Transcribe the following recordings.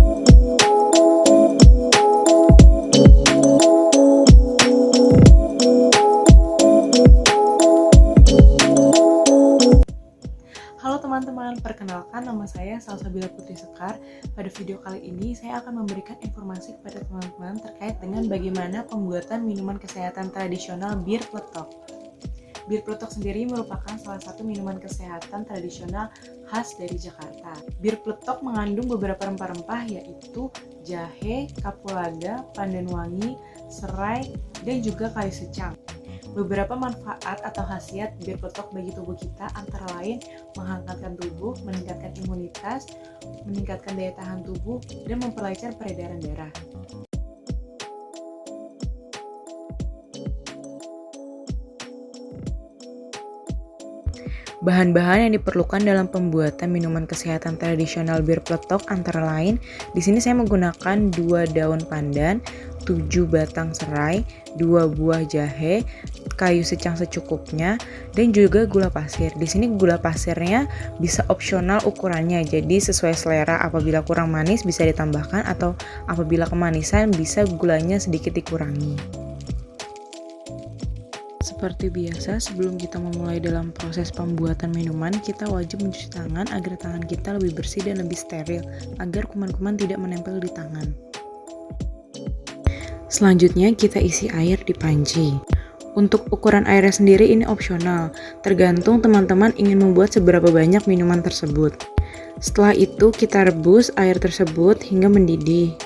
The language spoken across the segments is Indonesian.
Halo teman-teman, perkenalkan nama saya Salsabila Putri Sekar. Pada video kali ini saya akan memberikan informasi kepada teman-teman terkait dengan bagaimana pembuatan minuman kesehatan tradisional bir pletok. Bir pletok sendiri merupakan salah satu minuman kesehatan tradisional khas dari Jakarta. Bir pletok mengandung beberapa rempah-rempah yaitu jahe, kapulaga, pandan wangi, serai, dan juga kayu secang. Beberapa manfaat atau khasiat bir pletok bagi tubuh kita antara lain menghangatkan tubuh, meningkatkan imunitas, meningkatkan daya tahan tubuh, dan memperlancar peredaran darah. Bahan-bahan yang diperlukan dalam pembuatan minuman kesehatan tradisional bir pletok antara lain, di sini saya menggunakan 2 daun pandan, 7 batang serai, 2 buah jahe, kayu secang secukupnya, dan juga gula pasir. Di sini gula pasirnya bisa opsional ukurannya, jadi sesuai selera. Apabila kurang manis bisa ditambahkan, atau apabila kemanisan bisa gulanya sedikit dikurangi. Seperti biasa, sebelum kita memulai dalam proses pembuatan minuman, kita wajib mencuci tangan agar tangan kita lebih bersih dan lebih steril, agar kuman-kuman tidak menempel di tangan. Selanjutnya, kita isi air di panci. Untuk ukuran airnya sendiri ini opsional, tergantung teman-teman ingin membuat seberapa banyak minuman tersebut. Setelah itu, kita rebus air tersebut hingga mendidih.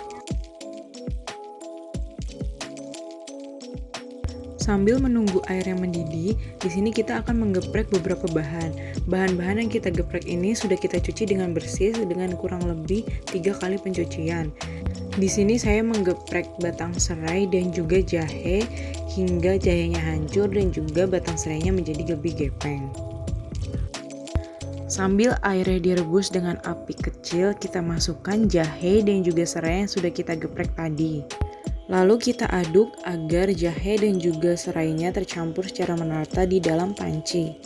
Sambil menunggu air yang mendidih, di sini kita akan menggeprek beberapa bahan. Bahan-bahan yang kita geprek ini sudah kita cuci dengan bersih dengan kurang lebih 3 kali pencucian. Di sini saya menggeprek batang serai dan juga jahe hingga jahenya hancur dan juga batang serainya menjadi lebih gepeng. Sambil airnya direbus dengan api kecil, kita masukkan jahe dan juga serai yang sudah kita geprek tadi. Lalu kita aduk agar jahe dan juga serainya tercampur secara merata di dalam panci.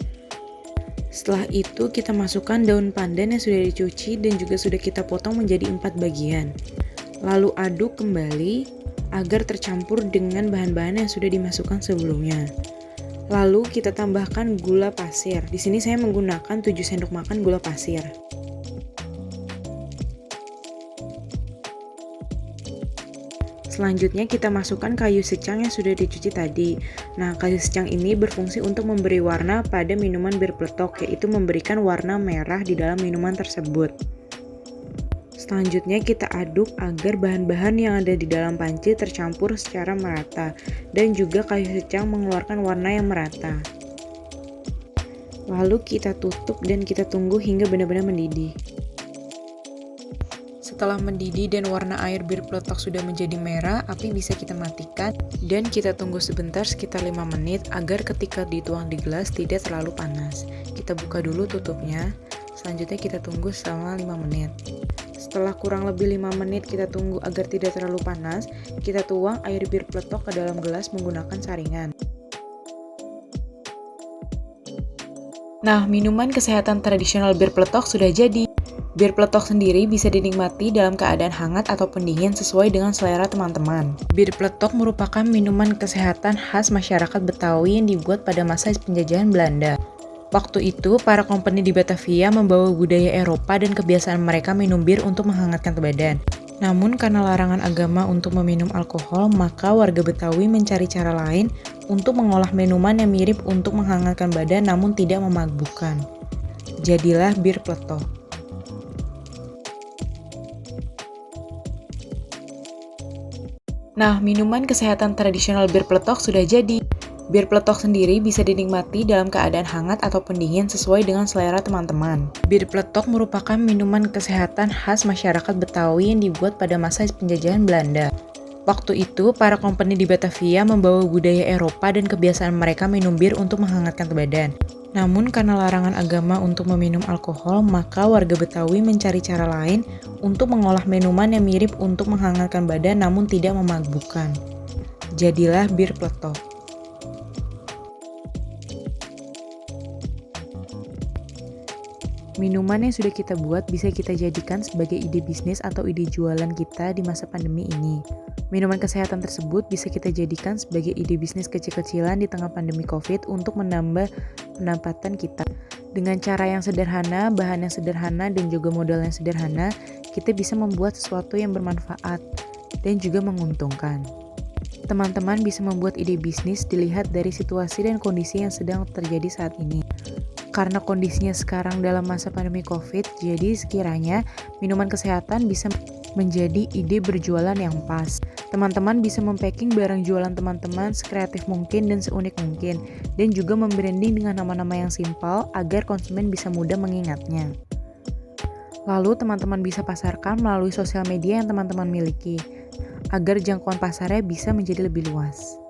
Setelah itu kita masukkan daun pandan yang sudah dicuci dan juga sudah kita potong menjadi 4 bagian. Lalu aduk kembali agar tercampur dengan bahan-bahan yang sudah dimasukkan sebelumnya. Lalu kita tambahkan gula pasir. Di sini saya menggunakan 7 sendok makan gula pasir. Selanjutnya kita masukkan kayu secang yang sudah dicuci tadi. Nah, kayu secang ini berfungsi untuk memberi warna pada minuman bir pletok, yaitu memberikan warna merah di dalam minuman tersebut. Selanjutnya kita aduk agar bahan-bahan yang ada di dalam panci tercampur secara merata dan juga kayu secang mengeluarkan warna yang merata. Lalu kita tutup dan kita tunggu hingga benar-benar mendidih. Setelah mendidih dan warna air bir pletok sudah menjadi merah, api bisa kita matikan dan kita tunggu sebentar sekitar 5 menit agar ketika dituang di gelas tidak terlalu panas. Kita buka dulu tutupnya, selanjutnya kita tunggu selama 5 menit. Setelah kurang lebih 5 menit kita tunggu agar tidak terlalu panas, kita tuang air bir pletok ke dalam gelas menggunakan saringan. Nah, minuman kesehatan tradisional bir pletok sudah jadi. Bir pletok sendiri bisa dinikmati dalam keadaan hangat ataupun dingin sesuai dengan selera teman-teman. Bir pletok merupakan minuman kesehatan khas masyarakat Betawi yang dibuat pada masa penjajahan Belanda. Waktu itu, para company di Batavia membawa budaya Eropa dan kebiasaan mereka minum bir untuk menghangatkan badan. Namun karena larangan agama untuk meminum alkohol, maka warga Betawi mencari cara lain untuk mengolah minuman yang mirip untuk menghangatkan badan namun tidak memabukkan. Jadilah bir pletok. Nah, minuman kesehatan tradisional bir pletok sudah jadi. Bir pletok sendiri bisa dinikmati dalam keadaan hangat ataupun dingin sesuai dengan selera teman-teman. Bir pletok merupakan minuman kesehatan khas masyarakat Betawi yang dibuat pada masa penjajahan Belanda. Waktu itu, para company di Batavia membawa budaya Eropa dan kebiasaan mereka minum bir untuk menghangatkan badan. Namun karena larangan agama untuk meminum alkohol, maka warga Betawi mencari cara lain untuk mengolah minuman yang mirip untuk menghangatkan badan namun tidak memabukkan. Jadilah bir pletok. Minuman yang sudah kita buat bisa kita jadikan sebagai ide bisnis atau ide jualan kita di masa pandemi ini. Minuman kesehatan tersebut bisa kita jadikan sebagai ide bisnis kecil-kecilan di tengah pandemi COVID untuk menambah pendapatan kita. Dengan cara yang sederhana, bahan yang sederhana, dan juga modal yang sederhana, kita bisa membuat sesuatu yang bermanfaat dan juga menguntungkan. Teman-teman bisa membuat ide bisnis dilihat dari situasi dan kondisi yang sedang terjadi saat ini. Karena kondisinya sekarang dalam masa pandemi COVID, jadi sekiranya minuman kesehatan bisa menjadi ide berjualan yang pas. Teman-teman bisa mempacking barang jualan teman-teman sekreatif mungkin dan seunik mungkin, dan juga membranding dengan nama-nama yang simpel agar konsumen bisa mudah mengingatnya. Lalu teman-teman bisa pasarkan melalui sosial media yang teman-teman miliki, agar jangkauan pasarnya bisa menjadi lebih luas.